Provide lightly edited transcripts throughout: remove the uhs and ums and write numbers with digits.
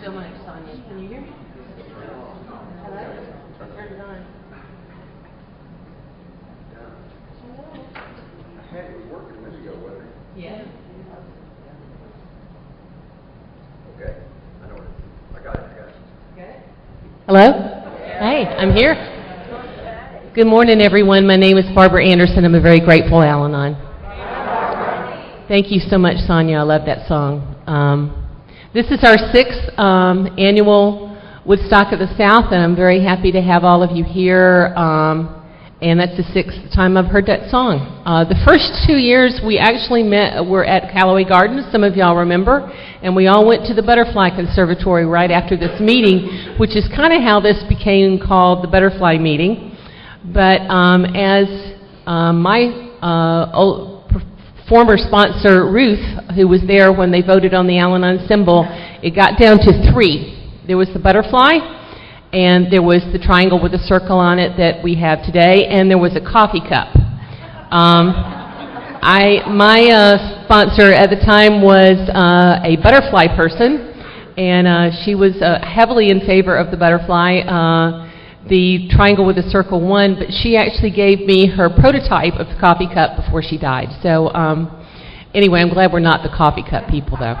so much, Sonia. Can you hear me? Hello? Turn it on. I had it working a minute ago, wasn't it? Yeah. Okay. I know it. I got it. Good. Hello? Hey, I'm here. Good morning, everyone. My name is Barbara Anderson. I'm a very grateful Al-Anon. Thank you so much, Sonia. I love that song. This is our 6th annual Woodstock of the South, and I'm very happy to have all of you here. And that's the 6th time I've heard that song. The first 2 years we actually were at Callaway Gardens, some of y'all remember, and we all went to the Butterfly Conservatory right after this meeting, which is kind of how this became called the Butterfly Meeting. But as my former sponsor, Ruth, who was there when they voted on the Al-Anon symbol, it got down to 3. There was the butterfly, and there was the triangle with a circle on it that we have today, and there was a coffee cup. My sponsor at the time was a butterfly person, and she was heavily in favor of the butterfly. The triangle with a circle won, but she actually gave me her prototype of the coffee cup before she died. So anyway, I'm glad we're not the coffee cup people, though.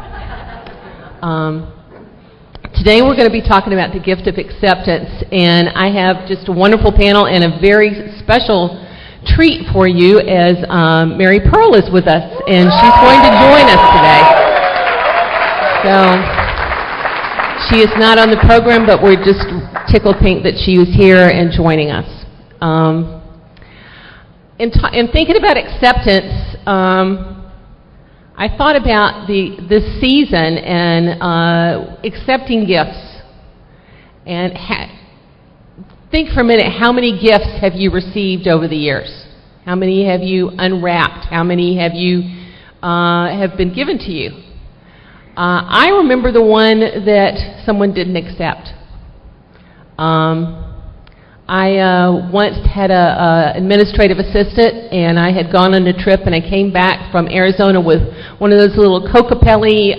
Today we're going to be talking about the gift of acceptance, and I have just a wonderful panel and a very special treat for you as Mary Pearl is with us, and she's going to join us today. So she is not on the program, but we're just tickled pink that she was here and joining us. In thinking about acceptance, I thought about this season and accepting gifts. And think for a minute, how many gifts have you received over the years? How many have you unwrapped? How many have you have been given to you? I remember the one that someone didn't accept. I once had an administrative assistant, and I had gone on a trip, and I came back from Arizona with one of those little Cocapelli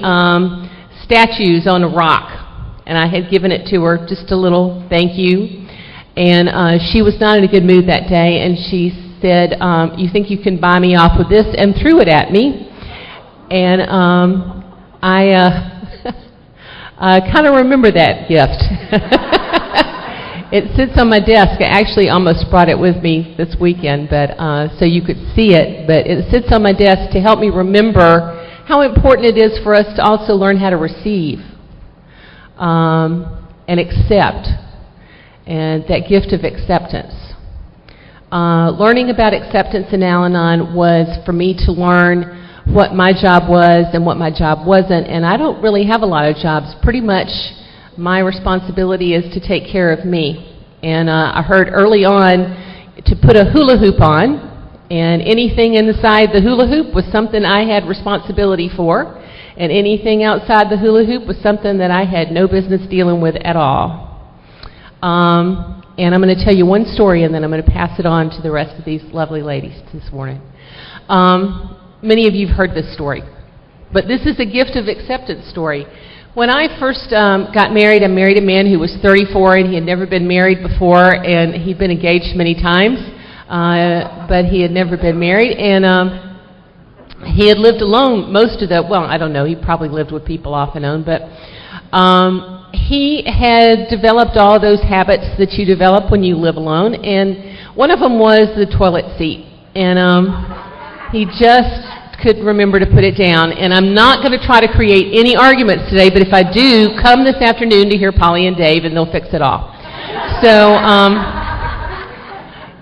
statues on a rock, and I had given it to her, just a little thank you, and she was not in a good mood that day, and she said, you think you can buy me off with this, and threw it at me, and I kind of remember that gift. It sits on my desk. I actually almost brought it with me this weekend, but so you could see it. But it sits on my desk to help me remember how important it is for us to also learn how to receive and accept, and that gift of acceptance. Learning about acceptance in Al-Anon was for me to learn what my job was and what my job wasn't, and I don't really have a lot of jobs. Pretty much my responsibility is to take care of me. And I heard early on to put a hula hoop on, and anything inside the hula hoop was something I had responsibility for, and anything outside the hula hoop was something that I had no business dealing with at all. And I'm going to tell you one story, and then I'm going to pass it on to the rest of these lovely ladies this morning. Many of you have heard this story, but this is a gift of acceptance story. When I first got married, I married a man who was 34, and he had never been married before, and he'd been engaged many times, but he had never been married, and he had lived alone most of the, well, I don't know, he probably lived with people off and on, but he had developed all those habits that you develop when you live alone, and one of them was the toilet seat, and he just could remember to put it down. And I'm not going to try to create any arguments today, but if I do, come this afternoon to hear Polly and Dave, and they'll fix it all. So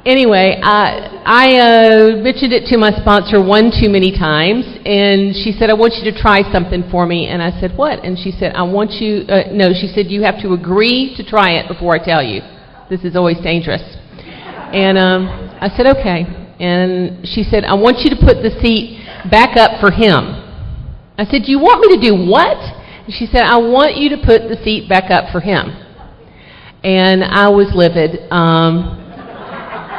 anyway, I mentioned it to my sponsor one too many times, and she said, I want you to try something for me. And I said, what? And she said, I want you, no, she said, you have to agree to try it before I tell you. This is always dangerous. And I said, okay. And she said, I want you to put the seat back up for him. I said, do you want me to do what? And she said, I want you to put the seat back up for him. And I was livid.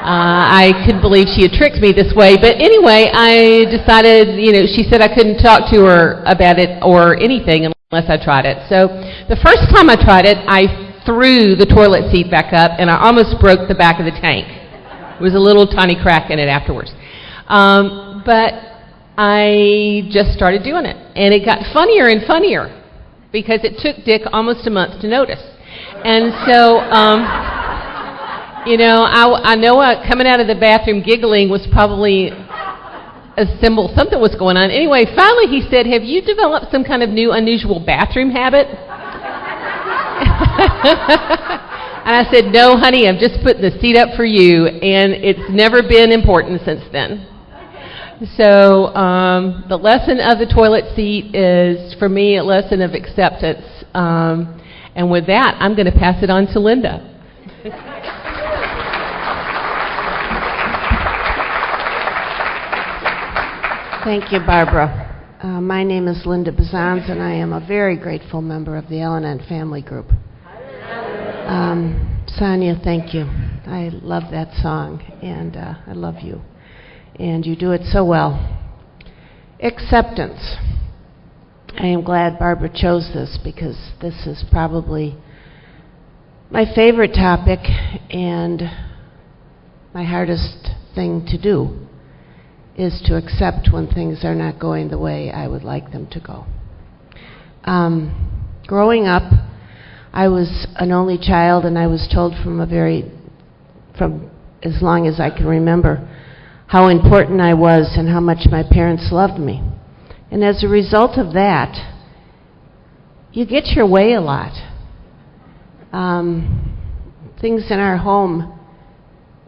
I couldn't believe she had tricked me this way. But anyway, I decided, she said I couldn't talk to her about it or anything unless unless I tried it. So the first time I tried it, I threw the toilet seat back up, and I almost broke the back of the tank. There was a little tiny crack in it afterwards. But I just started doing it, and it got funnier and funnier because it took Dick almost a month to notice. And so, you know, I know coming out of the bathroom giggling was probably a symbol, something was going on. Anyway, finally he said, "Have you developed some kind of new unusual bathroom habit?" And I said, "No, honey, I'm just putting the seat up for you," and it's never been important since then. So the lesson of the toilet seat is, for me, a lesson of acceptance. And with that, I'm going to pass it on to Linda. Thank you, Barbara. My name is Linda Bazans, and I am a very grateful member of the Al-Anon family group. Sonia, thank you. I love that song, and I love you. And you do it so well. Acceptance. I am glad Barbara chose this because this is probably my favorite topic and my hardest thing to do, is to accept when things are not going the way I would like them to go. Growing up, I was an only child, and I was told from as long as I can remember how important I was and how much my parents loved me. And as a result of that, you get your way a lot. Things in our home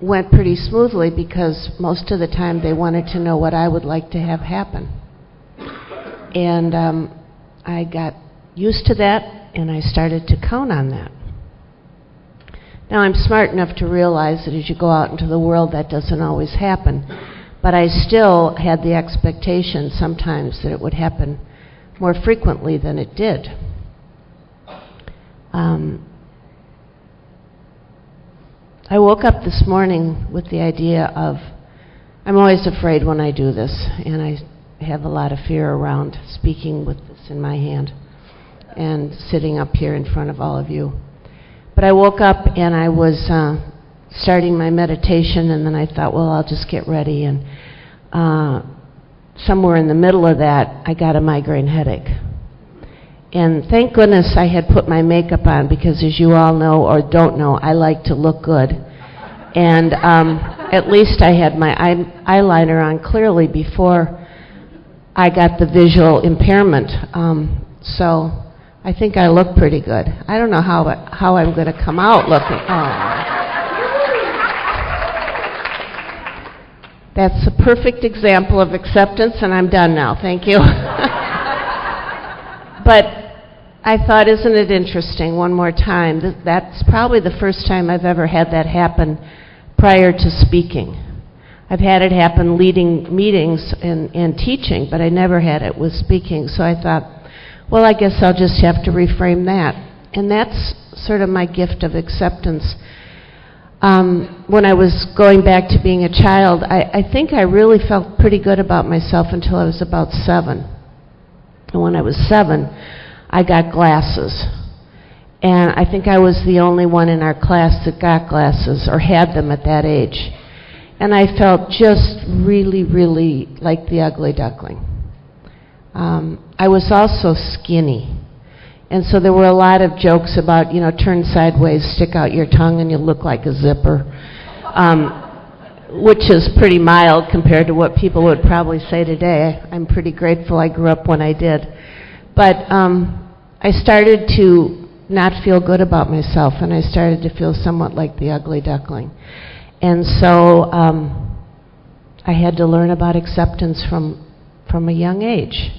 went pretty smoothly because most of the time they wanted to know what I would like to have happen. And I got used to that, and I started to count on that. Now, I'm smart enough to realize that as you go out into the world, that doesn't always happen. But I still had the expectation sometimes that it would happen more frequently than it did. I woke up this morning with the idea of, I'm always afraid when I do this, and I have a lot of fear around speaking with this in my hand and sitting up here in front of all of you. But I woke up and I was starting my meditation, and then I thought, well, I'll just get ready. And somewhere in the middle of that, I got a migraine headache. And thank goodness I had put my makeup on, because as you all know or don't know, I like to look good. And at least I had my eyeliner on clearly before I got the visual impairment. So I think I look pretty good. I don't know how I'm going to come out looking. Oh. That's a perfect example of acceptance, and I'm done now. Thank you. But I thought, isn't it interesting, one more time, that's probably the first time I've ever had that happen prior to speaking. I've had it happen leading meetings and teaching, but I never had it with speaking. So I thought, well, I guess I'll just have to reframe that. And that's sort of my gift of acceptance. When I was going back to being a child, I think I really felt pretty good about myself until I was about 7. And when I was 7, I got glasses. And I think I was the only one in our class that got glasses or had them at that age. And I felt just really, really like the ugly duckling. I was also skinny. And so there were a lot of jokes about, turn sideways, stick out your tongue, and you look like a zipper, which is pretty mild compared to what people would probably say today. I'm pretty grateful I grew up when I did. But I started to not feel good about myself, and I started to feel somewhat like the ugly duckling. And so I had to learn about acceptance from a young age.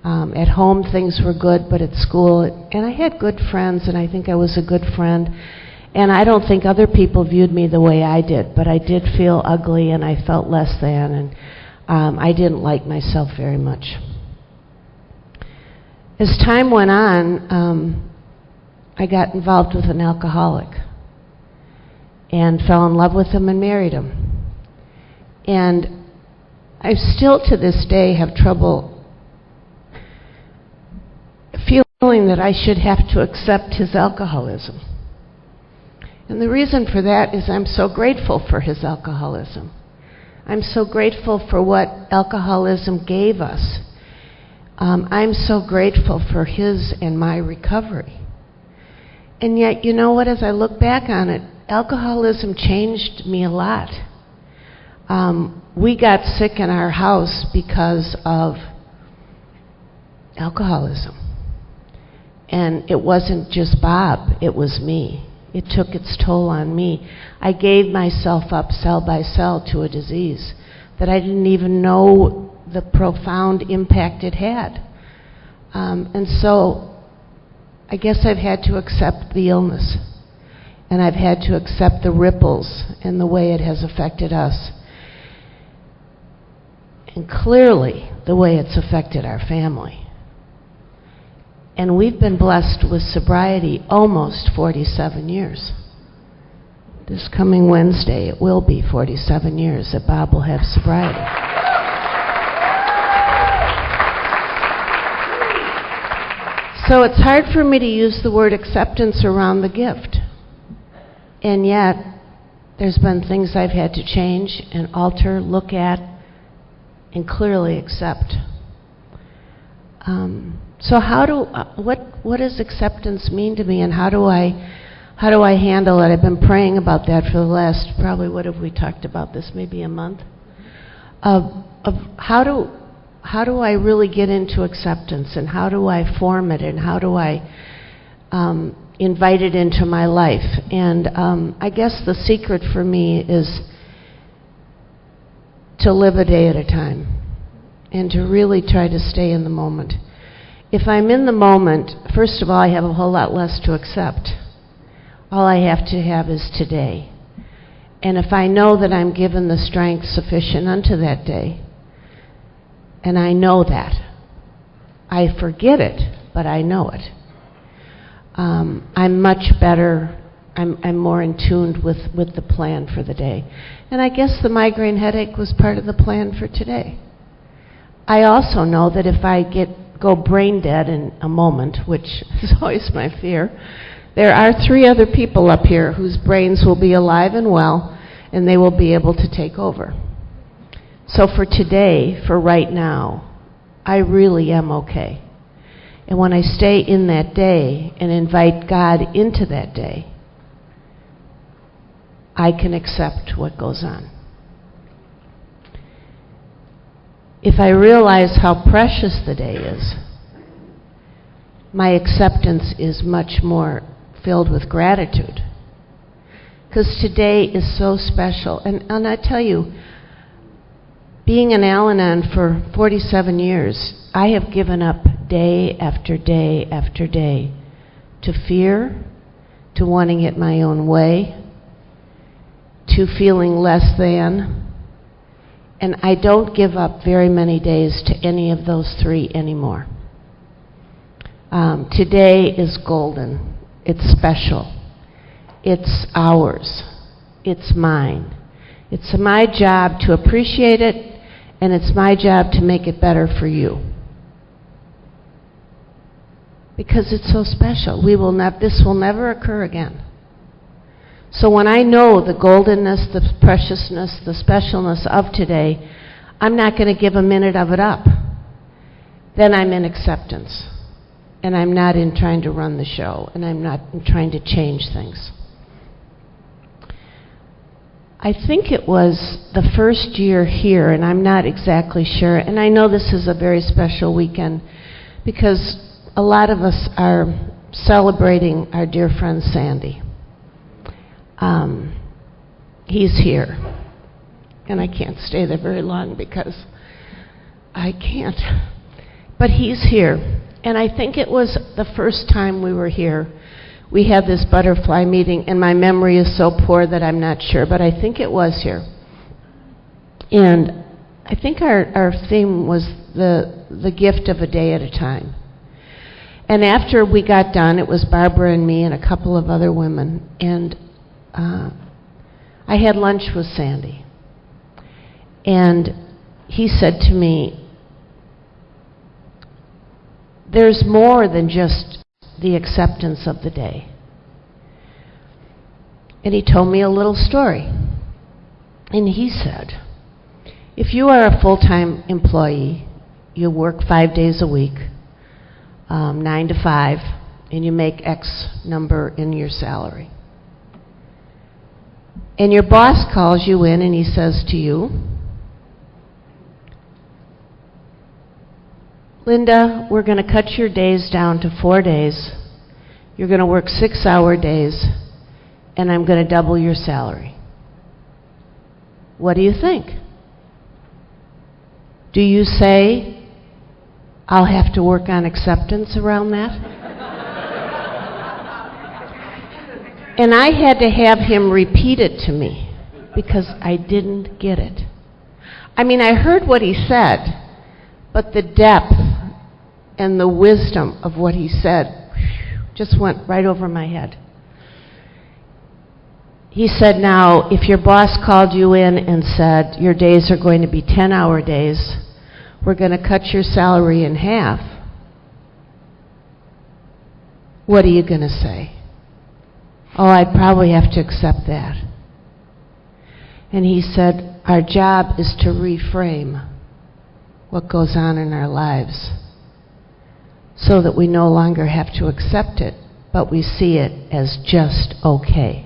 At home, things were good, but at school, and I had good friends, and I think I was a good friend. And I don't think other people viewed me the way I did, but I did feel ugly, and I felt less than, and I didn't like myself very much. As time went on, I got involved with an alcoholic and fell in love with him and married him. And I still to this day have trouble feeling that I should have to accept his alcoholism. And the reason for that is I'm so grateful for his alcoholism. I'm so grateful for what alcoholism gave us. I'm so grateful for his and my recovery. And yet, you know what, as I look back on it, alcoholism changed me a lot. We got sick in our house because of alcoholism. And it wasn't just Bob, it was me. It took its toll on me. I gave myself up cell by cell to a disease that I didn't even know the profound impact it had. And so I guess I've had to accept the illness, and I've had to accept the ripples and the way it has affected us. And clearly, the way it's affected our family. And we've been blessed with sobriety almost 47 years. This coming Wednesday, it will be 47 years that Bob will have sobriety. So it's hard for me to use the word acceptance around the gift. And yet, there's been things I've had to change and alter, look at, and clearly accept. So what does acceptance mean to me, and how do I handle it? I've been praying about that for the last, probably, what have we talked about this, maybe a month? Of how do I really get into acceptance, and how do I form it, and how do I invite it into my life? And I guess the secret for me is to live a day at a time and to really try to stay in the moment. If I'm in the moment, first of all, I have a whole lot less to accept. All I have to have is today. And if I know that I'm given the strength sufficient unto that day, and I know that, I forget it, but I know it. I'm much better, I'm more in tune with the plan for the day. And I guess the migraine headache was part of the plan for today. I also know that if I go brain dead in a moment, which is always my fear, there are 3 other people up here whose brains will be alive and well, and they will be able to take over. So for today, for right now, I really am okay. And when I stay in that day and invite God into that day, I can accept what goes on. If I realize how precious the day is, my acceptance is much more filled with gratitude. Because today is so special. And I tell you, being an Al-Anon for 47 years, I have given up day after day after day to fear, to wanting it my own way, to feeling less than. And I don't give up very many days to any of those 3 anymore. Today is golden. It's special. It's ours. It's mine. It's my job to appreciate it, and it's my job to make it better for you. Because it's so special. This will never occur again. So when I know the goldenness, the preciousness, the specialness of today, I'm not going to give a minute of it up. Then I'm in acceptance. And I'm not in trying to run the show, and I'm not in trying to change things. I think it was the first year here, and I'm not exactly sure, and I know this is a very special weekend because a lot of us are celebrating our dear friend Sandy. He's here, and I can't stay there very long because I can't. But he's here, and I think it was the first time we were here. We had this butterfly meeting, and my memory is so poor that I'm not sure, but I think it was here. And I think our theme was the gift of a day at a time. And after we got done, it was Barbara and me and a couple of other women, and I had lunch with Sandy. And he said to me, there's more than just the acceptance of the day. And he told me a little story. And he said, if you are a full-time employee, you work 5 days a week, 9 to 5, and you make X number in your salary. And your boss calls you in and he says to you, Linda, we're going to cut your days down to 4 days. You're going to work 6-hour days, and I'm going to double your salary. What do you think? Do you say, I'll have to work on acceptance around that? And I had to have him repeat it to me because I didn't get it. I mean, I heard what he said, but the depth and the wisdom of what he said just went right over my head. He said, now, if your boss called you in and said, your days are going to be 10-hour days, we're going to cut your salary in half, what are you going to say? Oh, I'd probably have to accept that. And he said, our job is to reframe what goes on in our lives so that we no longer have to accept it, but we see it as just okay.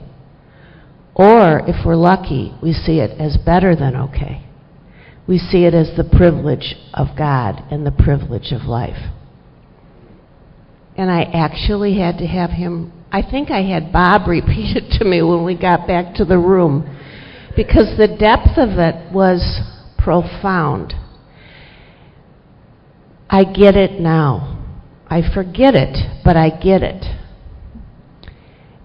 Or, if we're lucky, we see it as better than okay. We see it as the privilege of God and the privilege of life. And I actually had to have him, I think I had Bob repeat it to me when we got back to the room, because the depth of it was profound. I get it now. I forget it, but I get it.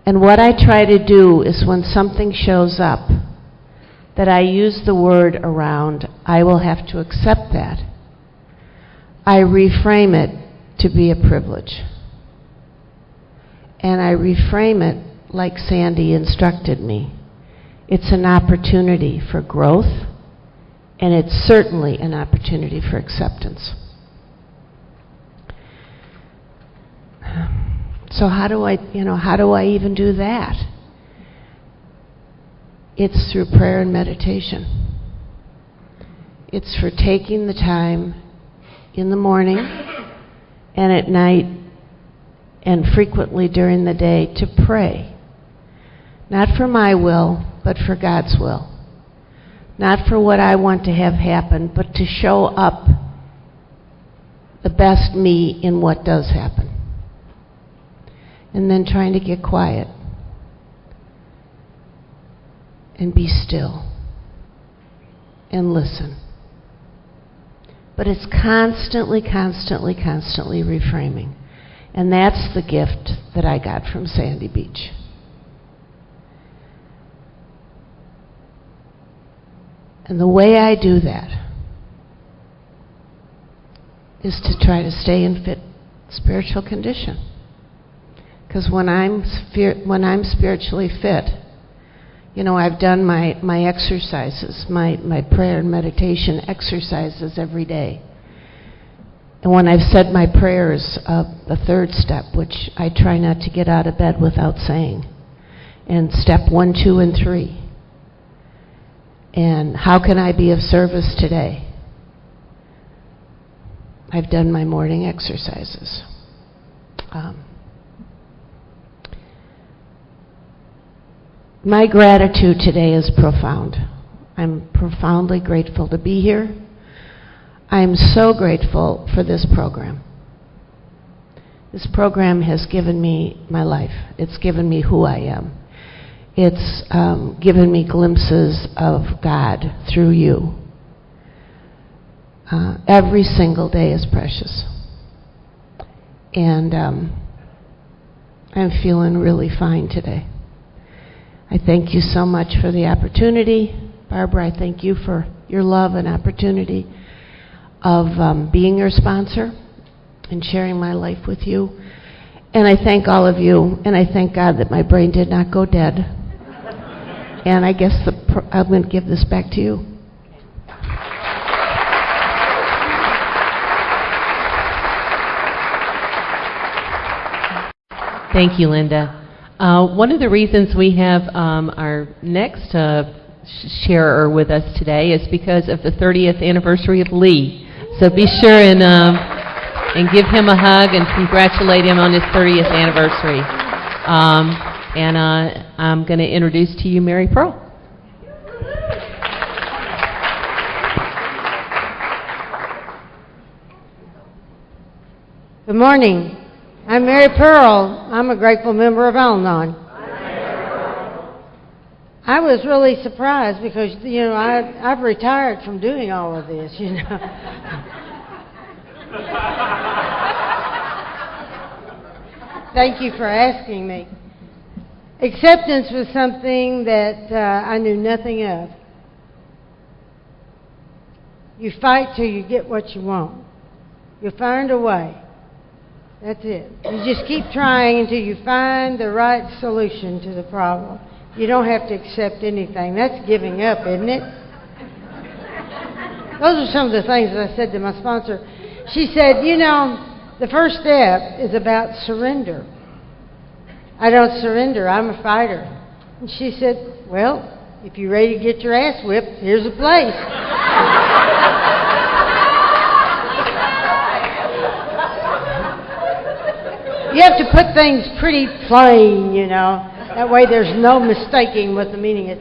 And what I try to do is when something shows up, that I use the word around, I will have to accept that. I reframe it to be a privilege. And I reframe it like Sandy instructed me. It's an opportunity for growth, and it's certainly an opportunity for acceptance. So how do I even do that? It's through prayer and meditation. It's for taking the time in the morning and at night and frequently during the day to pray. Not for my will, but for God's will. Not for what I want to have happen, but to show up the best me in what does happen. And then trying to get quiet and be still and listen. But it's constantly, constantly, constantly reframing. And that's the gift that I got from Sandy Beach. And the way I do that is to try to stay in fit spiritual condition. Because when I'm spiritually fit, I've done my exercises, my prayer and meditation exercises every day. And when I've said my prayers of the third step, which I try not to get out of bed without saying, and step 1, 2, and 3, and how can I be of service today? I've done my morning exercises. My gratitude today is profound. I'm profoundly grateful to be here. I'm so grateful for this program. This program has given me my life. It's given me who I am. It's given me glimpses of God through you. Every single day is precious. And I'm feeling really fine today. I thank you so much for the opportunity. Barbara, I thank you for your love and opportunity of being your sponsor and sharing my life with you. And I thank all of you, and I thank God that my brain did not go dead. And I guess I'm going to give this back to you. Thank you, Linda. One of the reasons we have our next sharer with us today is because of the 30th anniversary of Lee. So be sure and give him a hug and congratulate him on his 30th anniversary. I'm going to introduce to you Mary Pearl. Good morning. I'm Mary Pearl. I'm a grateful member of Al-Anon. I was really surprised because, I've retired from doing all of this, Thank you for asking me. Acceptance was something that I knew nothing of. You fight till you get what you want. You find a way. That's it. You just keep trying until you find the right solution to the problem. You don't have to accept anything. That's giving up, isn't it? Those are some of the things that I said to my sponsor. She said, the first step is about surrender. I don't surrender. I'm a fighter. And she said, well, if you're ready to get your ass whipped, here's a place. You have to put things pretty plain, That way there's no mistaking what the meaning is.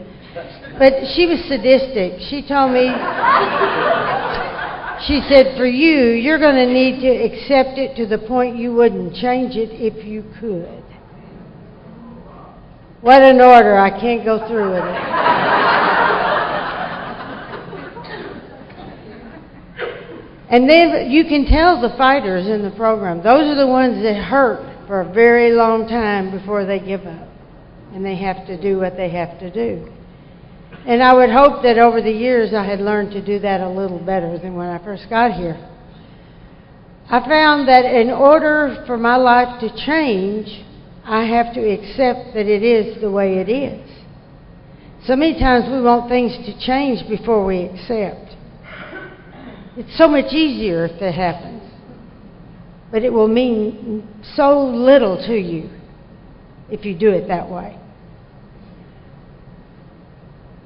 But she was sadistic. She told me, she said, for you, you're going to need to accept it to the point you wouldn't change it if you could. What an order. I can't go through with it. And then you can tell the fighters in the program, those are the ones that hurt for a very long time before they give up. And they have to do what they have to do. And I would hope that over the years I had learned to do that a little better than when I first got here. I found that in order for my life to change, I have to accept that it is the way it is. So many times we want things to change before we accept. It's so much easier if that happens. But it will mean so little to you if you do it that way.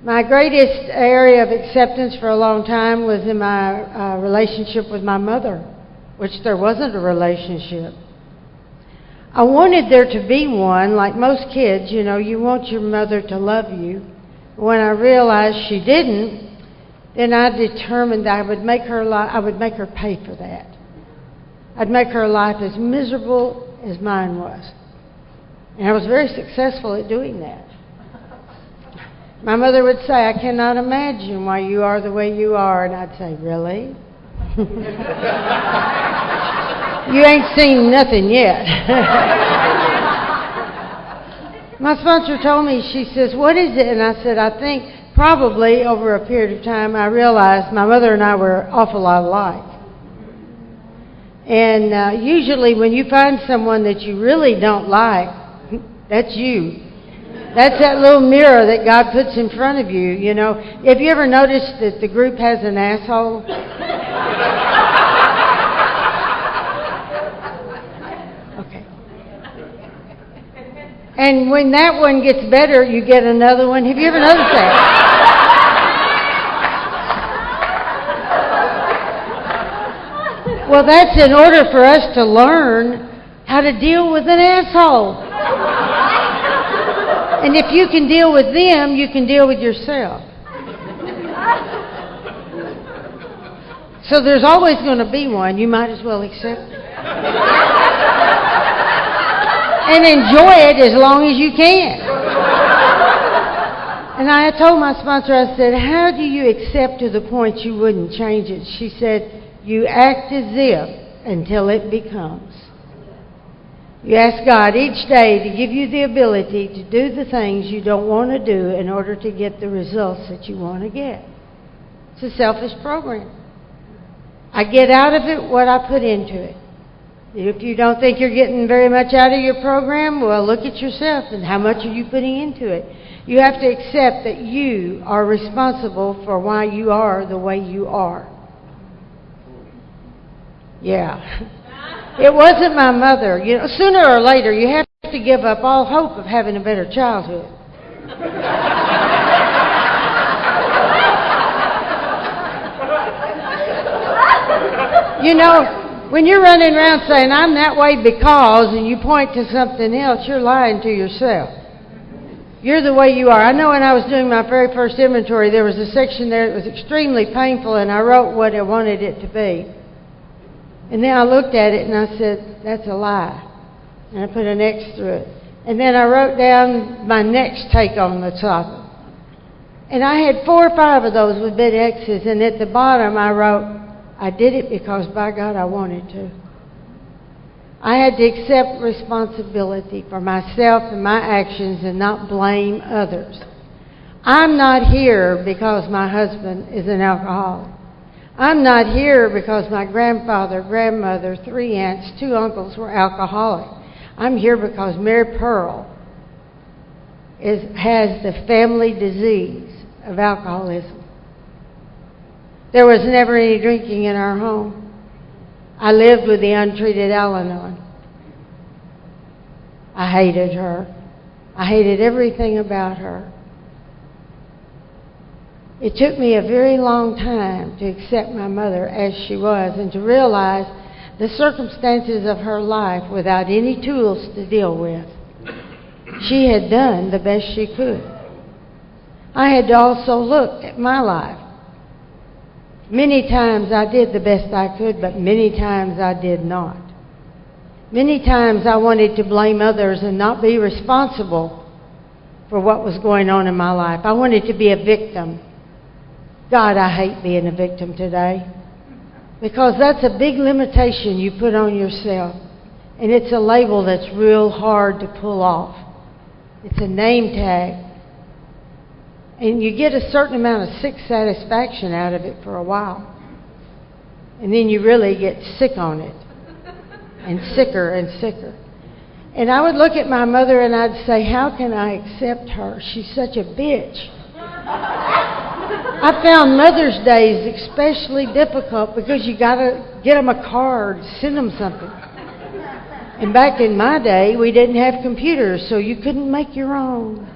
My greatest area of acceptance for a long time was in my relationship with my mother, which there wasn't a relationship. I wanted there to be one. Like most kids, you want your mother to love you. When I realized she didn't, then I determined that I would make her pay for that. I'd make her life as miserable as mine was. And I was very successful at doing that. My mother would say, I cannot imagine why you are the way you are. And I'd say, really? You ain't seen nothing yet. My sponsor told me, she says, what is it? And I said, I think probably over a period of time I realized my mother and I were an awful lot alike. And usually when you find someone that you really don't like, that's you. That's that little mirror that God puts in front of you, Have you ever noticed that the group has an asshole? Okay. And when that one gets better, you get another one. Have you ever noticed that? Well, that's in order for us to learn how to deal with an asshole. And if you can deal with them, you can deal with yourself. So there's always going to be one. You might as well accept it. And enjoy it as long as you can. And I told my sponsor, I said, how do you accept to the point you wouldn't change it? She said, you act as if until it becomes. You ask God each day to give you the ability to do the things you don't want to do in order to get the results that you want to get. It's a selfish program. I get out of it what I put into it. If you don't think you're getting very much out of your program, well, look at yourself and how much are you putting into it. You have to accept that you are responsible for why you are the way you are. Yeah. It wasn't my mother. Sooner or later you have have to give up all hope of having a better childhood. You know, when you're running around saying, I'm that way because, and you point to something else, you're lying to yourself. You're the way you are. I know when I was doing my very first inventory, there was a section there that was extremely painful, and I wrote what I wanted it to be. And then I looked at it and I said, that's a lie. And I put an X through it. And then I wrote down my next take on the topic. And I had 4 or 5 of those with big X's, and at the bottom I wrote, I did it because, by God, I wanted to. I had to accept responsibility for myself and my actions and not blame others. I'm not here because my husband is an alcoholic. I'm not here because my grandfather, grandmother, 3 aunts, 2 uncles were alcoholic. I'm here because Mary Pearl has the family disease of alcoholism. There was never any drinking in our home. I lived with the untreated Al-Anon. I hated her. I hated everything about her. It took me a very long time to accept my mother as she was and to realize the circumstances of her life without any tools to deal with. She had done the best she could. I had to also look at my life. Many times I did the best I could, but many times I did not. Many times I wanted to blame others and not be responsible for what was going on in my life. I wanted to be a victim. God, I hate being a victim today, because that's a big limitation you put on yourself, and it's a label that's real hard to pull off. It's a name tag. And you get a certain amount of sick satisfaction out of it for a while. And then you really get sick on it. And sicker and sicker. And I would look at my mother and I'd say, how can I accept her? She's such a bitch. I found Mother's Days especially difficult because you got to get them a card, send them something. And back in my day, we didn't have computers, so you couldn't make your own.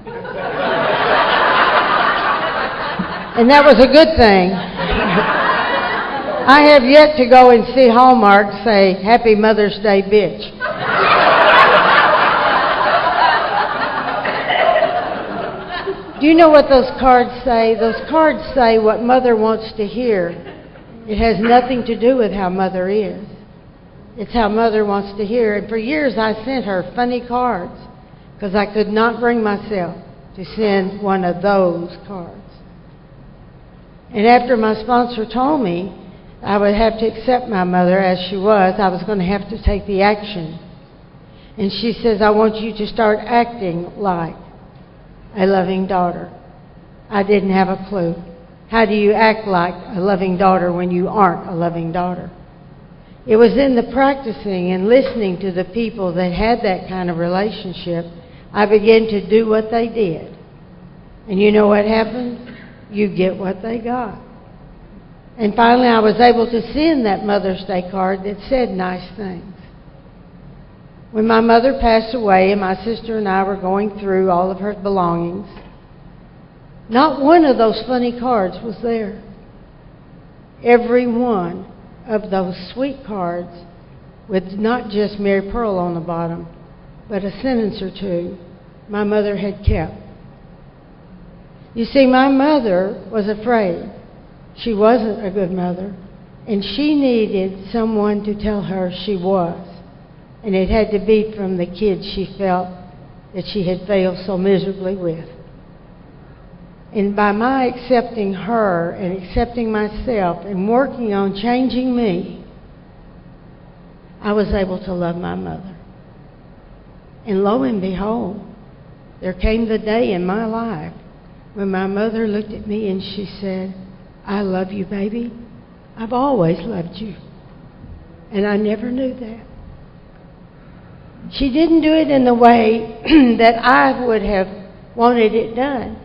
And that was a good thing. I have yet to go and see Hallmark say, Happy Mother's Day, bitch. Do you know what those cards say? Those cards say what Mother wants to hear. It has nothing to do with how Mother is. It's how Mother wants to hear. And for years I sent her funny cards because I could not bring myself to send one of those cards. And after my sponsor told me I would have to accept my mother as she was, I was going to have to take the action. And she says, I want you to start acting like a loving daughter. I didn't have a clue. How do you act like a loving daughter when you aren't a loving daughter? It was in the practicing and listening to the people that had that kind of relationship, I began to do what they did. And you know what happened? You get what they got. And finally I was able to send that Mother's Day card that said nice things. When my mother passed away and my sister and I were going through all of her belongings, not one of those funny cards was there. Every one of those sweet cards with not just Mary Pearl on the bottom, but a sentence or two my mother had kept. You see, my mother was afraid. She wasn't a good mother, and she needed someone to tell her she was. And it had to be from the kids she felt that she had failed so miserably with. And by my accepting her and accepting myself and working on changing me, I was able to love my mother. And lo and behold, there came the day in my life when my mother looked at me and she said, I love you, baby. I've always loved you. And I never knew that. She didn't do it in the way that I would have wanted it done.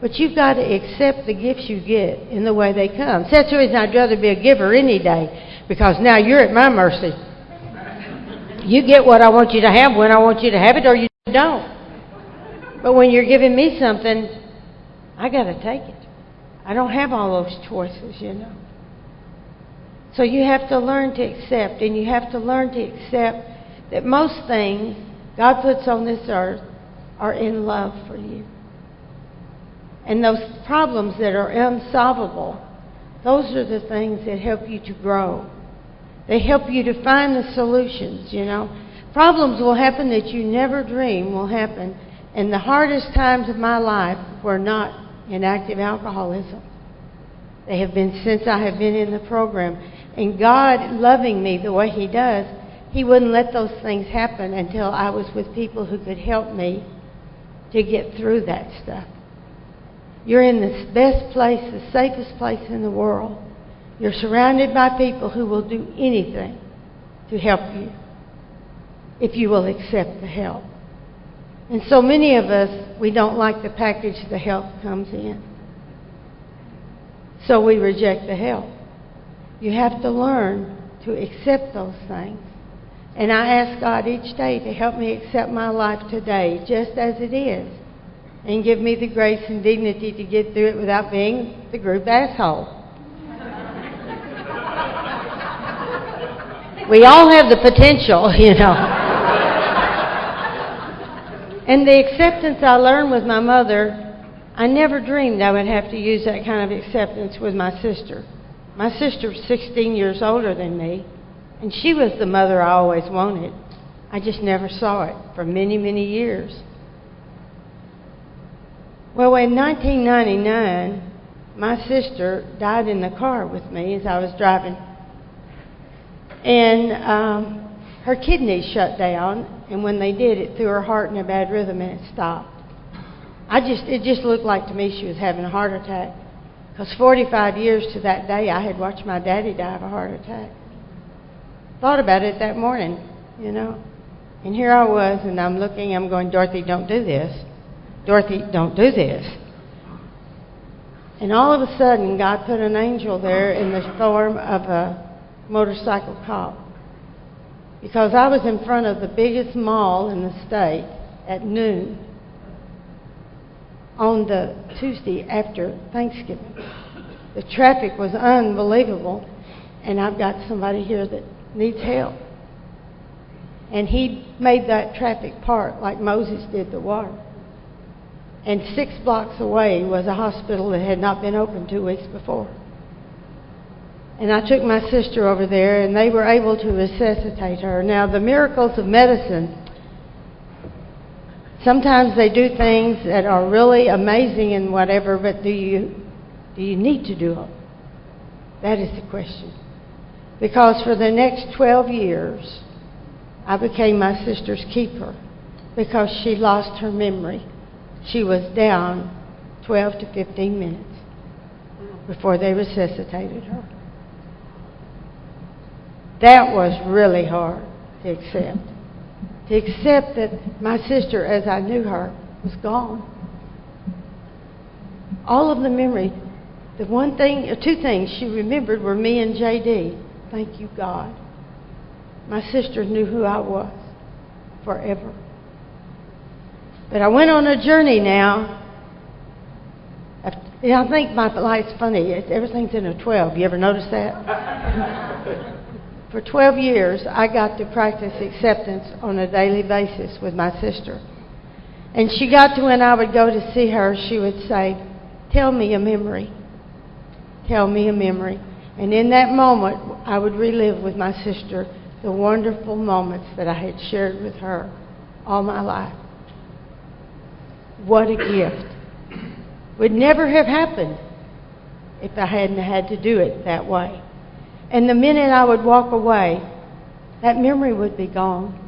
But you've got to accept the gifts you get in the way they come. So that's the reason I'd rather be a giver any day, because now you're at my mercy. You get what I want you to have when I want you to have it, or you don't. But when you're giving me something, I got to take it. I don't have all those choices, you know. So you have to learn to accept, and you have to learn to accept that most things God puts on this earth are in love for you. And those problems that are unsolvable, those are the things that help you to grow. They help you to find the solutions, you know. Problems will happen that you never dream will happen. And the hardest times of my life were not in active alcoholism. They have been since I have been in the program. And God, loving me the way He does, He wouldn't let those things happen until I was with people who could help me to get through that stuff. You're in the best place, the safest place in the world. You're surrounded by people who will do anything to help you if you will accept the help. And so many of us, we don't like the package the help comes in. So we reject the help. You have to learn to accept those things. And I ask God each day to help me accept my life today just as it is. And give me the grace and dignity to get through it without being the group asshole. We all have the potential, you know. And the acceptance I learned with my mother, I never dreamed I would have to use that kind of acceptance with my sister. My sister was 16 years older than me, and she was the mother I always wanted. I just never saw it for many, many years. Well, in 1999, my sister died in the car with me as I was driving. And her kidneys shut down, and when they did, it threw her heart in a bad rhythm and it stopped. It just looked like to me she was having a heart attack. Because 45 years to that day, I had watched my daddy die of a heart attack. Thought about it that morning, you know. And here I was, and I'm going, Dorothy, don't do this. Dorothy, don't do this. And all of a sudden, God put an angel there in the form of a motorcycle cop. Because I was in front of the biggest mall in the state at noon on the Tuesday after Thanksgiving. The traffic was unbelievable, and I've got somebody here that needs help. And he made that traffic part like Moses did the water. And 6 blocks away was a hospital that had not been open 2 weeks before. And I took my sister over there, and they were able to resuscitate her. Now, the miracles of medicine, sometimes they do things that are really amazing and whatever, but do you need to do them? That is the question. Because for the next 12 years, I became my sister's keeper because she lost her memory. She was down 12 to 15 minutes before they resuscitated her. That was really hard to accept. To accept that my sister, as I knew her, was gone. All of the memory, the one thing, or 2 things she remembered were me and J.D. Thank you, God. My sister knew who I was forever. But I went on a journey now. I think my life's funny. Everything's in a 12. You ever notice that? For 12 years, I got to practice acceptance on a daily basis with my sister. And she got to when I would go to see her, she would say, tell me a memory. Tell me a memory. And in that moment, I would relive with my sister the wonderful moments that I had shared with her all my life. What a gift. Would never have happened if I hadn't had to do it that way. And the minute I would walk away, that memory would be gone.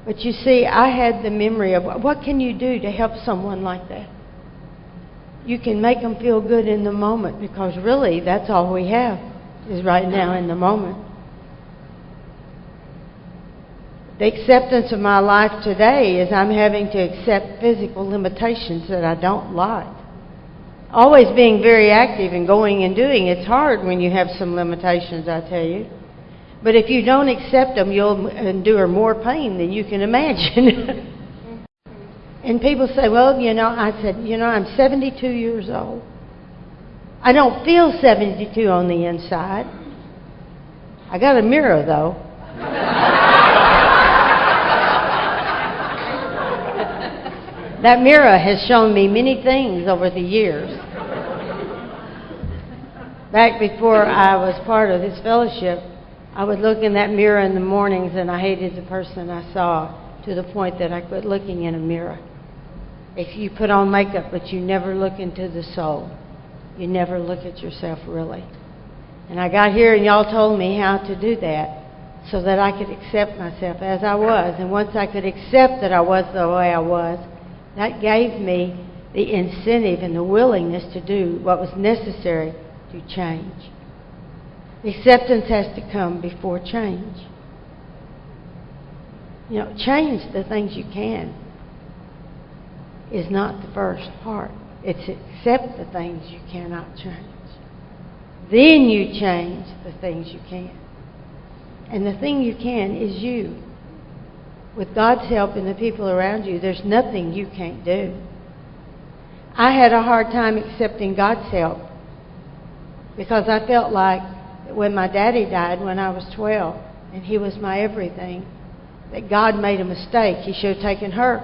But you see, I had the memory of what can you do to help someone like that? You can make them feel good in the moment, because really that's all we have is right now in the moment. The acceptance of my life today is I'm having to accept physical limitations that I don't like. Always being very active and going and doing, it's hard when you have some limitations, I tell you. But if you don't accept them, you'll endure more pain than you can imagine. And people say, well, I said, I'm 72 years old. I don't feel 72 on the inside. I got a mirror, though. That mirror has shown me many things over the years. Back before I was part of this fellowship, I would look in that mirror in the mornings and I hated the person I saw to the point that I quit looking in a mirror. If you put on makeup but you never look into the soul, you never look at yourself really. And I got here and y'all told me how to do that so that I could accept myself as I was. And once I could accept that I was the way I was, that gave me the incentive and the willingness to do what was necessary to change. Acceptance has to come before change. Change the things you can is not the first part. It's accept the things you cannot change. Then you change the things you can. And the thing you can is you. With God's help and the people around you, there's nothing you can't do. I had a hard time accepting God's help because I felt like when my daddy died when I was 12 and he was my everything, that God made a mistake. He should have taken her,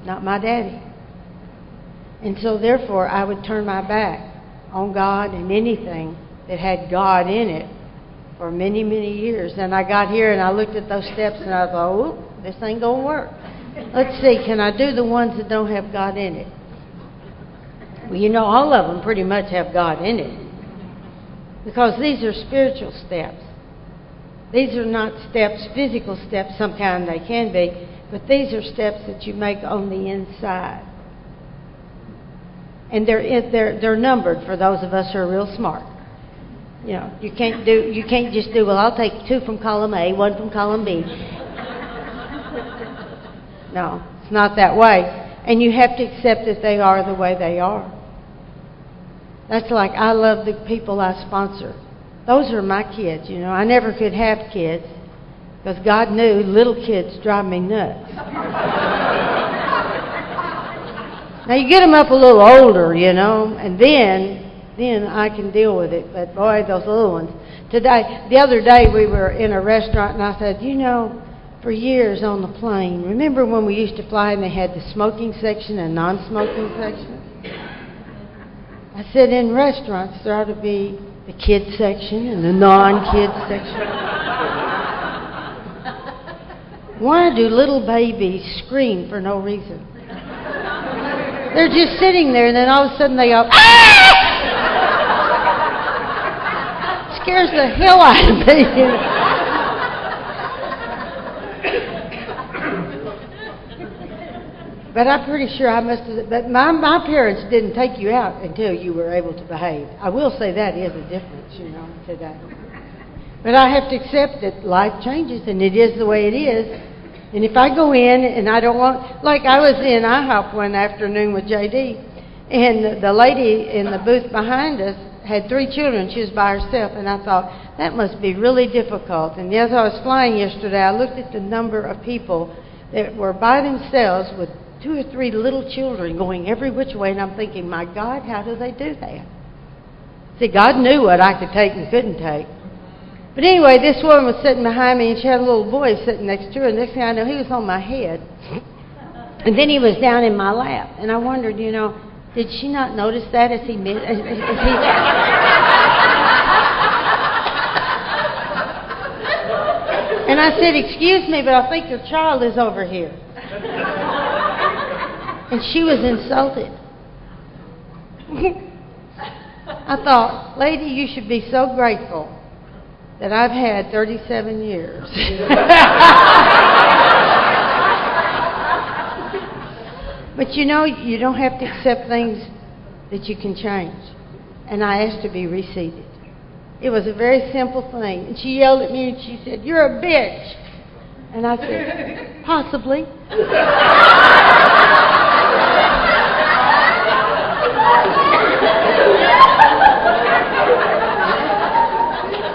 not my daddy. And so therefore I would turn my back on God and anything that had God in it for many, many years. And I got here and I looked at those steps and I thought, oh, this ain't going to work. Let's see, can I do the ones that don't have God in it? Well, all of them pretty much have God in it. Because these are spiritual steps. These are not steps, physical steps, some kind they can be, but these are steps that you make on the inside. And they're numbered for those of us who are real smart. You can't just do, well, I'll take 2 from column A, 1 from column B. No, it's not that way. And you have to accept that they are the way they are. That's like I love the people I sponsor. Those are my kids, I never could have kids because God knew little kids drive me nuts. Now you get them up a little older, and then I can deal with it. But boy, those little ones. The other day we were in a restaurant and I said, for years on the plane, remember when we used to fly and they had the smoking section and non-smoking section? I said in restaurants there ought to be the kids section and the non-kids section. Why do little babies scream for no reason? They're just sitting there and then all of a sudden they go, ah! Scares the hell out of me. But I'm pretty sure I must have, but my parents didn't take you out until you were able to behave. I will say that is a difference, today. But I have to accept that life changes and it is the way it is. And if I go in and I don't want, like I was in IHOP one afternoon with JD, and the lady in the booth behind us had 3 children. She was by herself, and I thought, that must be really difficult. And as I was flying yesterday, I looked at the number of people that were by themselves with 2 or 3 little children going every which way, and I'm thinking, my God, how do they do that? See, God knew what I could take and couldn't take. But anyway, this woman was sitting behind me, and she had a little boy sitting next to her, and next thing I know, he was on my head. And then he was down in my lap, and I wondered, did she not notice that as he... And I said, excuse me, but I think your child is over here. And she was insulted. I thought, lady, you should be so grateful that I've had 37 years. But you don't have to accept things that you can change. And I asked to be reseated. It was a very simple thing. And she yelled at me and she said, you're a bitch. And I said, possibly.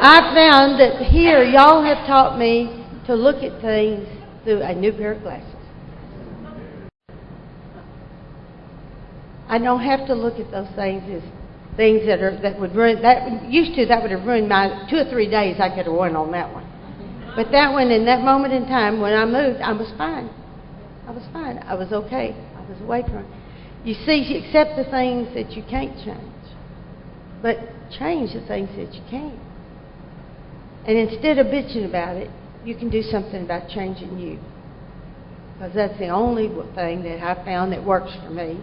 I found that here, y'all have taught me to look at things through a new pair of glasses. I don't have to look at those things as things that would ruin, that would have ruined my 2 or 3 days I could have won on that one. But that one, in that moment in time when I moved, I was fine. I was fine. I was okay. I was away from it. You see, you accept the things that you can't change, but change the things that you can. And instead of bitching about it, you can do something about changing you. Because that's the only thing that I found that works for me.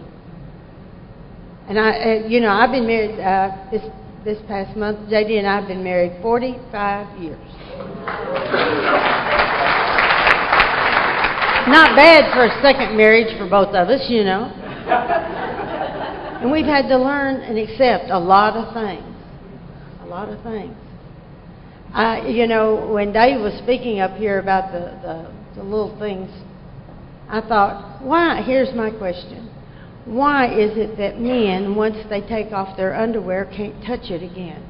And I've been married this past month. JD and I have been married 45 years. Not bad for a second marriage for both of us, you know. And we've had to learn and accept a lot of things. A lot of things. When Dave was speaking up here about the little things, I thought, why? Here's my question. Why is it that men, once they take off their underwear, can't touch it again?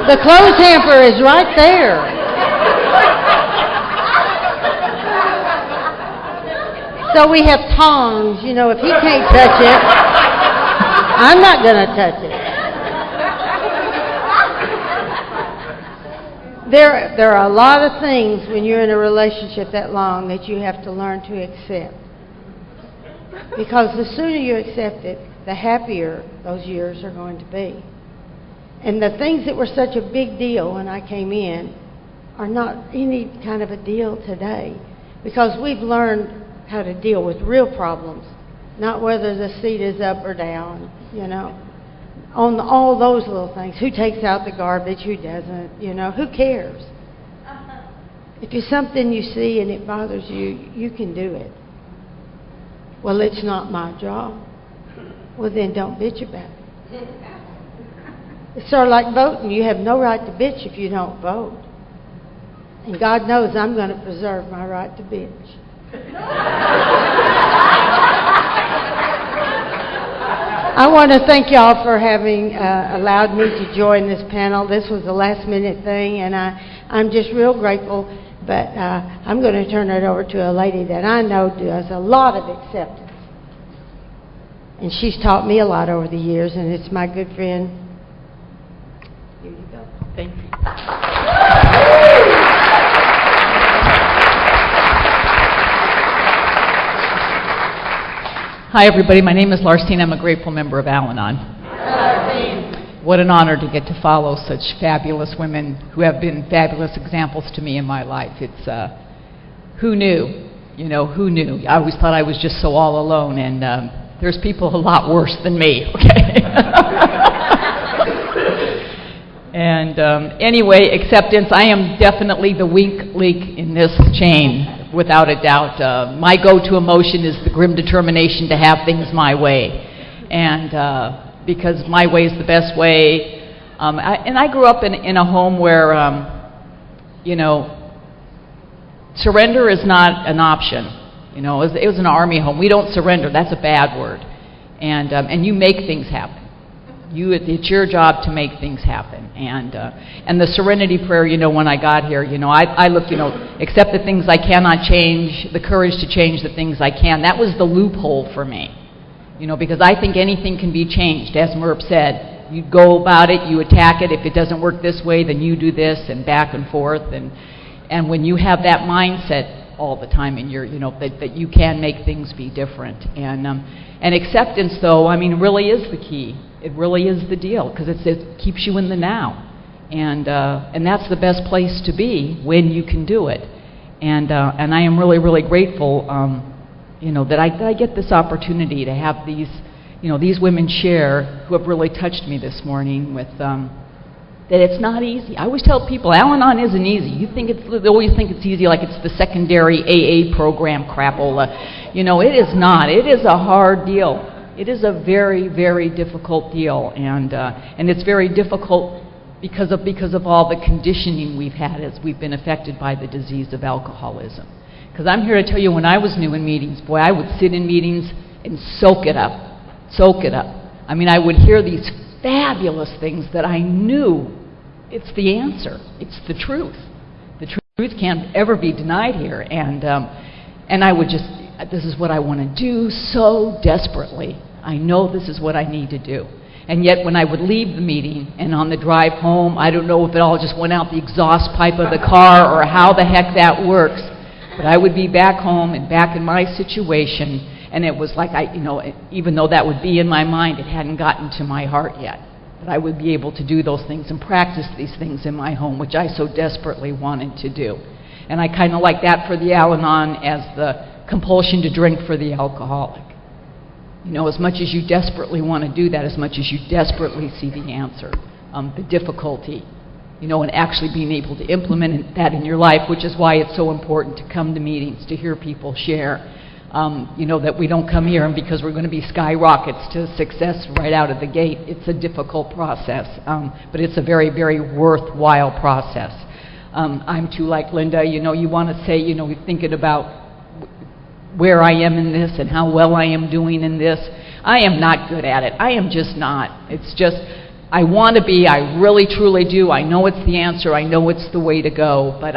The clothes hamper is right there. So we have tongs. If he can't touch it, I'm not going to touch it. There are a lot of things when you're in a relationship that long that you have to learn to accept. Because the sooner you accept it, the happier those years are going to be. And the things that were such a big deal when I came in are not any kind of a deal today. Because we've learned how to deal with real problems, not whether the seat is up or down, on all those little things. Who takes out the garbage, who doesn't, who cares? If it's something you see and it bothers you, you can do it. Well, it's not my job. Well, then don't bitch about it. It's sort of like voting. You have no right to bitch if you don't vote. And God knows I'm going to preserve my right to bitch. I want to thank y'all for having allowed me to join this panel. This was a last-minute thing, and I'm just real grateful. But I'm going to turn it over to a lady that I know does a lot of acceptance. And she's taught me a lot over the years, and it's my good friend. Here you go. Thank you. Hi, everybody. My name is Larcene. I'm a grateful member of Al-Anon. What an honor to get to follow such fabulous women who have been fabulous examples to me in my life. It's, who knew? Who knew? I always thought I was just so all alone, and there's people a lot worse than me, okay? And anyway, acceptance, I am definitely the weak link in this chain. Without a doubt. My go-to emotion is the grim determination to have things my way. And because my way is the best way. I grew up in a home where, surrender is not an option. It was an army home. We don't surrender. That's a bad word. And you make things happen. It's your job to make things happen. And the serenity prayer, when I got here, I looked, accept the things I cannot change, the courage to change the things I can. That was the loophole for me, because I think anything can be changed. As Merp said, you go about it, you attack it. If it doesn't work this way, then you do this, and back and forth. And when you have that mindset all the time, and you're, that you can make things be different. And acceptance, though, really is the key. It really is the deal, because it keeps you in the now. And that's the best place to be when you can do it. And I am really, really grateful, that I get this opportunity to have these women share who have really touched me this morning with that it's not easy. I always tell people, Al-Anon isn't easy. They always think it's easy, like it's the secondary AA program crapola. It is not. It is a hard deal. It is a very, very difficult deal, and it's very difficult because of all the conditioning we've had as we've been affected by the disease of alcoholism. Because I'm here to tell you, when I was new in meetings, boy, I would sit in meetings and soak it up. Soak it up. I mean, I would hear these fabulous things that I knew it's the answer. It's the truth. The truth can't ever be denied here. And I would just, this is what I want to do so desperately. I know this is what I need to do. And yet when I would leave the meeting and on the drive home, I don't know if it all just went out the exhaust pipe of the car or how the heck that works, but I would be back home and back in my situation, and it was like even though that would be in my mind, it hadn't gotten to my heart yet. But I would be able to do those things and practice these things in my home, which I so desperately wanted to do. And I kind of like that for the Al-Anon as the compulsion to drink for the alcoholic. As much as you desperately want to do that, as much as you desperately see the answer, the difficulty, and actually being able to implement that in your life, which is why it's so important to come to meetings, to hear people share, that we don't come here and because we're going to be skyrockets to success right out of the gate. It's a difficult process, but it's a very, very worthwhile process. I'm too like Linda, you want to say, you're thinking about where I am in this and how well I am doing in this. I am not good at it. I am just not. It's just, I want to be, I really truly do. I know it's the answer. I know it's the way to go, but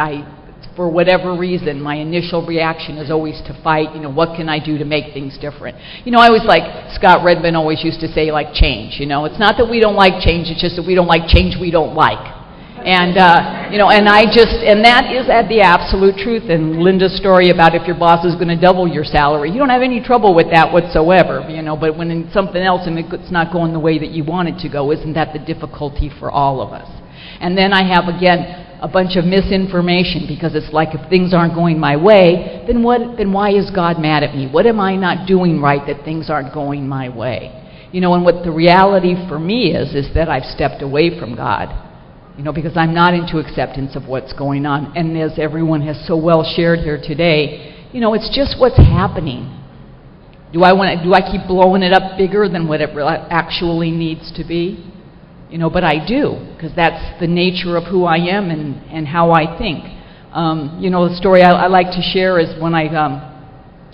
for whatever reason, my initial reaction is always to fight, what can I do to make things different? I always like, Scott Redmond always used to say, like, change, it's not that we don't like change, it's just that we don't like change we don't like. And, and that is the absolute truth. And Linda's story about if your boss is going to double your salary, you don't have any trouble with that whatsoever, but when in something else and it's not going the way that you want it to go, isn't that the difficulty for all of us? And then I have, again, a bunch of misinformation, because it's like if things aren't going my way, then why is God mad at me? What am I not doing right that things aren't going my way? And what the reality for me is that I've stepped away from God. Because I'm not into acceptance of what's going on. And as everyone has so well shared here today, it's just what's happening. Do I keep blowing it up bigger than what it actually needs to be? But I do, because that's the nature of who I am and how I think. The story I like to share is when I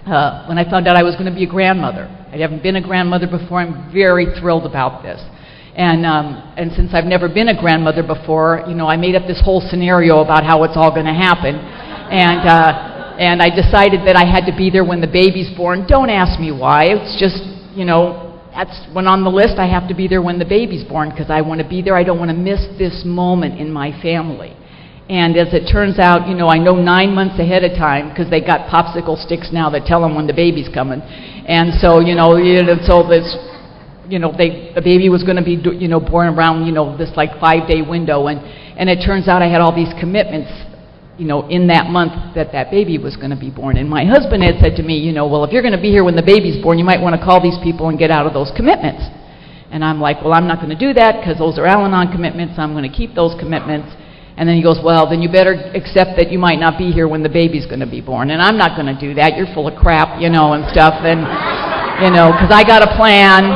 found out I was going to be a grandmother. I haven't been a grandmother before. I'm very thrilled about this. And since I've never been a grandmother before, I made up this whole scenario about how it's all going to happen. And I decided that I had to be there when the baby's born. Don't ask me why. It's just, that's when on the list I have to be there when the baby's born, because I want to be there. I don't want to miss this moment in my family. And as it turns out, I know 9 months ahead of time, because they got popsicle sticks now that tell them when the baby's coming. And so, the baby was going to be, born around, this like 5-day window, and it turns out I had all these commitments, in that month that baby was going to be born. And my husband had said to me, well, if you're going to be here when the baby's born, you might want to call these people and get out of those commitments. And I'm like, well, I'm not going to do that because those are Al-Anon commitments. I'm going to keep those commitments. And then he goes, well, then you better accept that you might not be here when the baby's going to be born. And I'm not going to do that. You're full of crap, and stuff. And because I got a plan,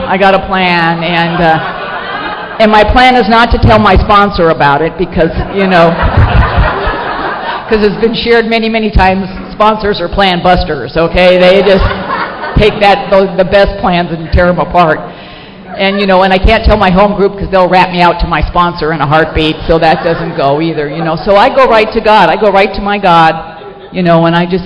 and my plan is not to tell my sponsor about it because it's been shared many, many times. Sponsors are plan busters, okay? They just take the best plans and tear them apart. And, and I can't tell my home group because they'll rat me out to my sponsor in a heartbeat, so that doesn't go either, So I go right to God. I go right to my God, and I just...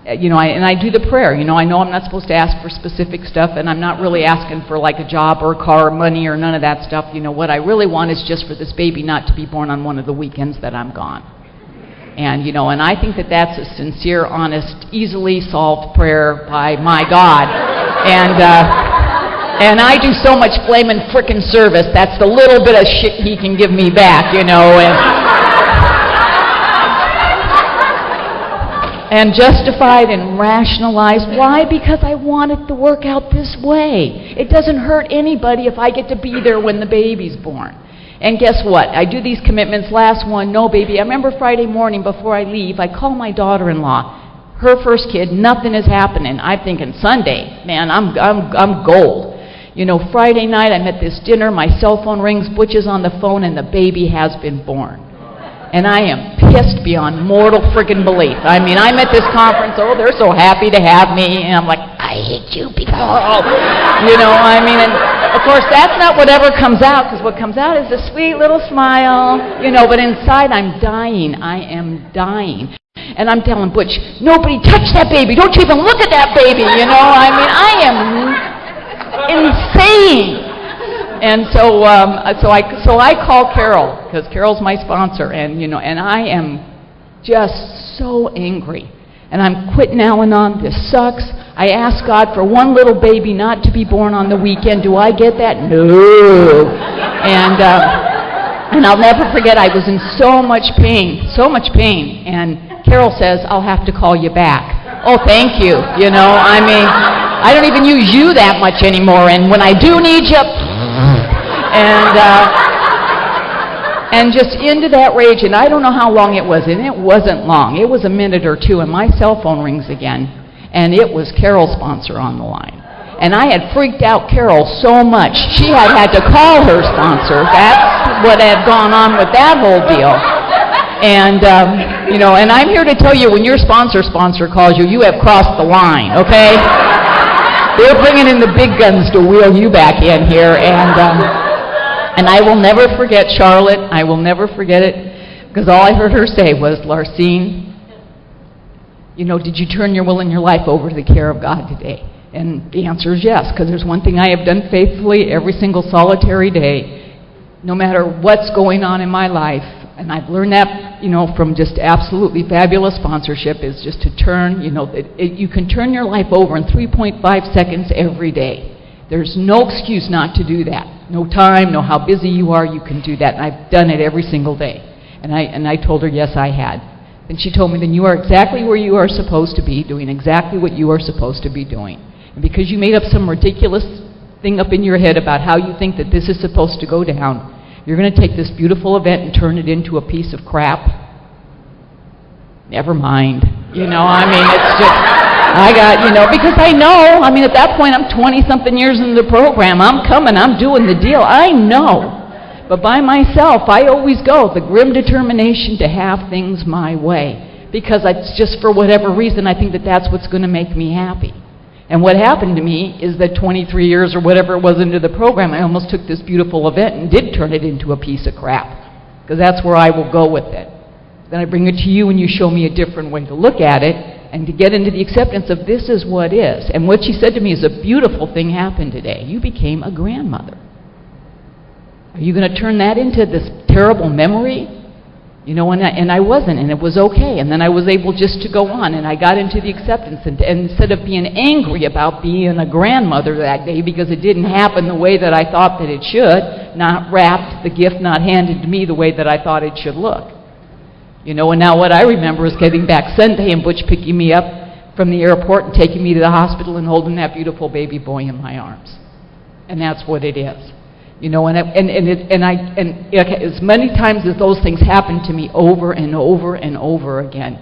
I do the prayer. I know I'm not supposed to ask for specific stuff, and I'm not really asking for like a job or a car or money or none of that stuff. What I really want is just for this baby not to be born on one of the weekends that I'm gone. And, and I think that that's a sincere, honest, easily solved prayer by my God. And I do so much flamin' frickin' service, that's the little bit of shit he can give me back, and justified and rationalized. Why? Because I want it to work out this way. It doesn't hurt anybody if I get to be there when the baby's born. And guess what? I do these commitments. Last one, no baby. I remember Friday morning before I leave, I call my daughter-in-law. Her first kid, nothing is happening. I'm thinking Sunday, man, I'm gold. Friday night I'm at this dinner, my cell phone rings, Butch is on the phone, and the baby has been born. And I am pissed beyond mortal friggin' belief. I mean, I'm at this conference, they're so happy to have me, and I'm like, I I hate you people. You know, I mean, and of course that's not whatever comes out, because what comes out is a sweet little smile, you know, but inside I'm dying. I am dying. And I'm telling Butch, nobody touch that baby. Don't you even look at that baby, you know. I mean, I am insane. And so I call Carol, because Carol's my sponsor, and you know, and I am just so angry. And I'm quitting Al-Anon. This sucks. I asked God for one little baby not to be born on the weekend. Do I get that? No. And I'll never forget, I was in so much pain. And Carol says, I'll have to call you back. Oh, thank you. You know, I mean, I don't even use you that much anymore. And when I do need you, and just into that rage, and I don't know how long it was, and it wasn't long. It was a minute or two, and my cell phone rings again, and it was Carol's sponsor on the line. And I had freaked out Carol so much, she had to call her sponsor. That's what had gone on with that whole deal. And, you know, and I'm here to tell you, when your sponsor calls you, you have crossed the line, okay? They're bringing in the big guns to wheel you back in here, and I will never forget Charlotte. I will never forget it, because all I heard her say was, Larcene, you know, did you turn your will and your life over to the care of God today? And the answer is yes, because there's one thing I have done faithfully every single solitary day, no matter what's going on in my life. And I've learned that, you know, from just absolutely fabulous sponsorship, is just to turn, you know, you can turn your life over in 3.5 seconds every day. There's no excuse not to do that. No time, no how busy you are, you can do that. And I've done it every single day. And I told her, yes, I had. And she told me, then you are exactly where you are supposed to be, doing exactly what you are supposed to be doing. And because you made up some ridiculous thing up in your head about how you think that this is supposed to go down, you're going to take this beautiful event and turn it into a piece of crap? Never mind. You know, I mean, it's just, I got, you know, because I know, I mean, at that point, I'm 20-something years into the program. I'm coming, I'm doing the deal. I know. But by myself, I always go, the grim determination to have things my way. Because it's just, for whatever reason, I think that that's what's going to make me happy. And what happened to me is that 23 years or whatever it was into the program, I almost took this beautiful event and did turn it into a piece of crap. Because that's where I will go with it. Then I bring it to you and you show me a different way to look at it and to get into the acceptance of this is what is. And what she said to me is, a beautiful thing happened today. You became a grandmother. Are you going to turn that into this terrible memory? You know, and I wasn't, and it was okay. And then I was able just to go on, and I got into the acceptance. And instead of being angry about being a grandmother that day because it didn't happen the way that I thought that it should, not wrapped, the gift not handed to me the way that I thought it should look. You know, and now what I remember is getting back Sunday and Butch picking me up from the airport and taking me to the hospital and holding that beautiful baby boy in my arms. And that's what it is. You know, as many times as those things happen to me over and over and over again,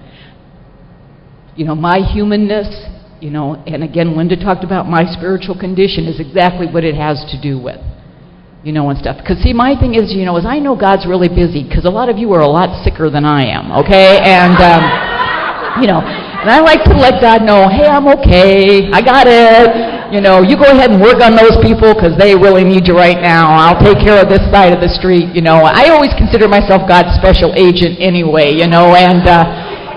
you know, my humanness, you know, and again, Linda talked about my spiritual condition is exactly what it has to do with, you know, and stuff. Because see, my thing is, you know, is I know God's really busy, because a lot of you are a lot sicker than I am, okay? And, you know, and I like to let God know, hey, I'm okay, I got it. You know, you go ahead and work on those people because they really need you right now. I'll take care of this side of the street, you know. I always consider myself God's special agent anyway, you know, and,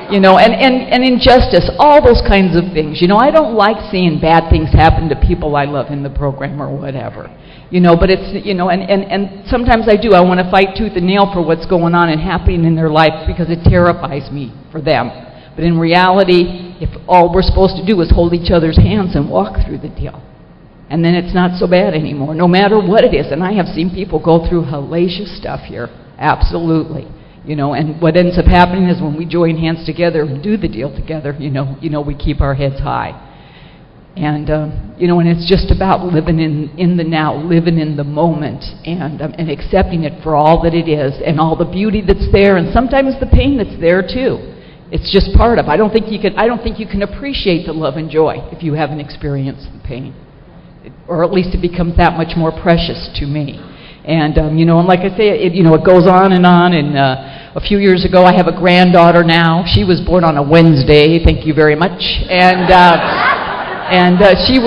you know, and injustice, all those kinds of things. You know, I don't like seeing bad things happen to people I love in the program or whatever. You know, but it's, you know, and sometimes I do. I want to fight tooth and nail for what's going on and happening in their life because it terrifies me for them. But in reality, if all we're supposed to do is hold each other's hands and walk through the deal, and then it's not so bad anymore, no matter what it is. And I have seen people go through hellacious stuff here, absolutely. You know, and what ends up happening is when we join hands together and do the deal together, you know, we keep our heads high. And, you know, and it's just about living in the now, living in the moment, and accepting it for all that it is, and all the beauty that's there, and sometimes the pain that's there too. It's just part of. I don't think you can appreciate the love and joy if you haven't experienced the pain, or at least it becomes that much more precious to me. And you know, and like I say, it goes on. And a few years ago, I have a granddaughter now. She was born on a Wednesday. Thank you very much. And And she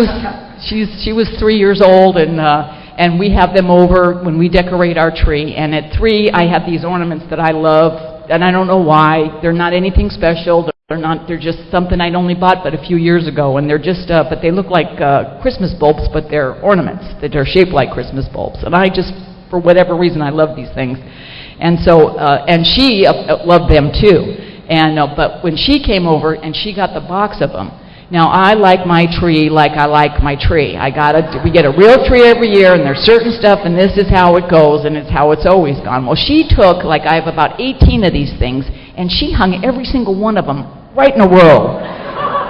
was 3 years old, and we have them over when we decorate our tree. And at 3, I have these ornaments that I love, and I don't know why. They're not anything special. They're just something I'd only bought but a few years ago, and they're just, but they look like Christmas bulbs, but they're ornaments that are shaped like Christmas bulbs. And I just, for whatever reason, I love these things. And so, and she loved them too. And, but when she came over and she got the box of them, now I like my tree like I like my tree. We get a real tree every year, and there's certain stuff, and this is how it goes, and it's how it's always gone. Well, she took, like I have about 18 of these things, and she hung every single one of them right in a row.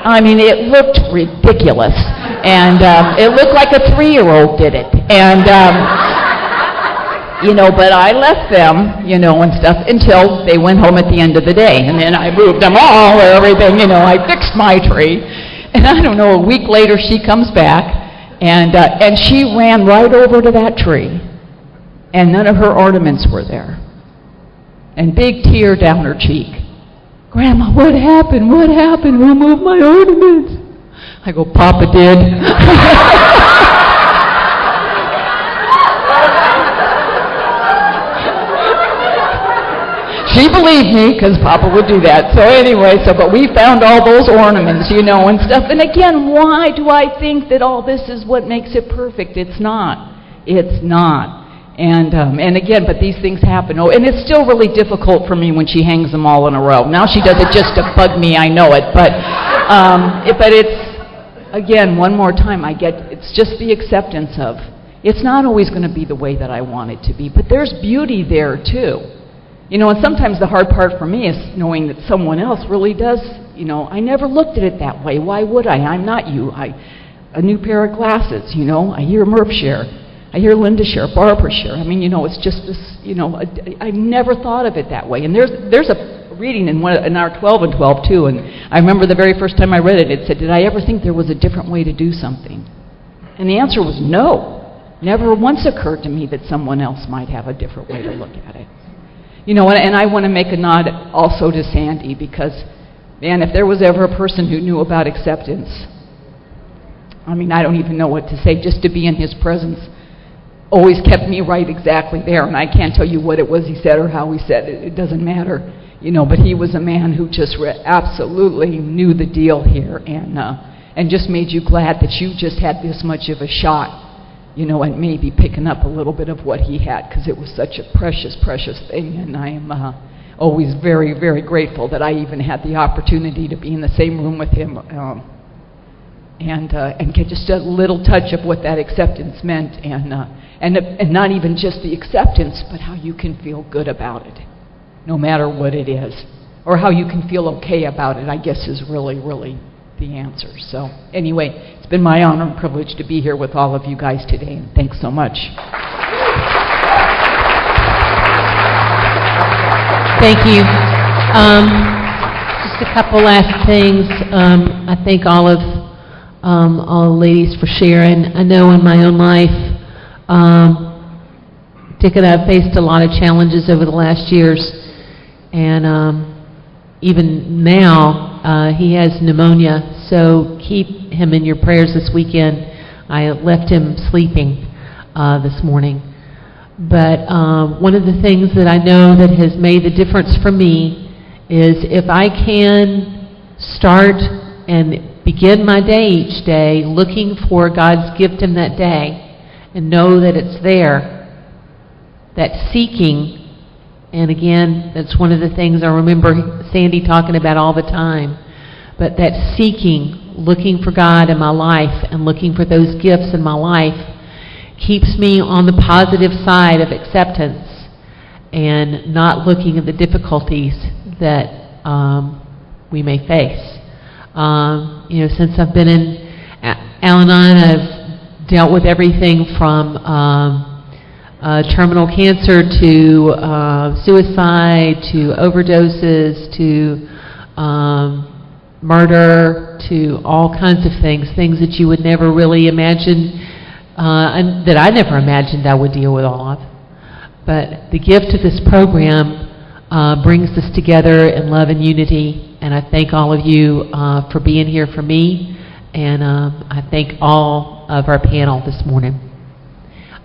I mean, it looked ridiculous. And it looked like a 3-year-old did it. And, but I left them, and stuff until they went home at the end of the day. And then I moved them all, everything, I fixed my tree. And I don't know, a week later she comes back, and she ran right over to that tree. And none of her ornaments were there. And big tear down her cheek. Grandma, what happened? What happened? Who moved my ornaments? I go, Papa did. She believed me because Papa would do that. So anyway, but we found all those ornaments, and stuff. And again, why do I think that all this is what makes it perfect? It's not. It's not. And again, but these things happen. Oh, and it's still really difficult for me when she hangs them all in a row. Now she does it just to bug me, I know it. But it's, again, one more time, it's just the acceptance of, it's not always going to be the way that I want it to be, but there's beauty there too. And sometimes the hard part for me is knowing that someone else really does, I never looked at it that way. Why would I? I'm not you. A new pair of glasses, I hear Murph share. I hear Linda share, Barbara share. I mean, it's just this, I never thought of it that way. And there's a reading in our 12 and 12 too, and I remember the very first time I read it, it said, did I ever think there was a different way to do something? And the answer was no. Never once occurred to me that someone else might have a different way to look at it. And I want to make a nod also to Sandy, because, man, if there was ever a person who knew about acceptance, I mean, I don't even know what to say, just to be in his presence always kept me right exactly there, and I can't tell you what it was he said or how he said it. It doesn't matter, but he was a man who just absolutely knew the deal here, and just made you glad that you just had this much of a shot, and maybe picking up a little bit of what he had, because it was such a precious, precious thing, and I am always very, very grateful that I even had the opportunity to be in the same room with him, and get just a little touch of what that acceptance meant, and not even just the acceptance, but how you can feel good about it, no matter what it is, or how you can feel okay about it, I guess is really, really the answer. So anyway, it's been my honor and privilege to be here with all of you guys today, and thanks so much. Thank you. Just a couple last things. I thank all the ladies for sharing. I know in my own life, Dick and I have faced a lot of challenges over the last years, and even now he has pneumonia, so keep him in your prayers this weekend. I left him sleeping this morning. But one of the things that I know that has made the difference for me is if I can start and begin my day each day looking for God's gift in that day and know that it's there, that seeking, and again, that's one of the things I remember Sandy talking about all the time, but that seeking, looking for God in my life and looking for those gifts in my life keeps me on the positive side of acceptance and not looking at the difficulties that we may face. Since I've been in Al-Anon, I've dealt with everything from terminal cancer to suicide to overdoses to murder to all kinds of things that you would never really imagine, and that I never imagined I would deal with all of. But the gift of this program brings us together in love and unity, and I thank all of you for being here for me And I thank all of our panel this morning.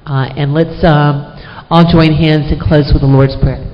And let's all join hands and close with the Lord's Prayer.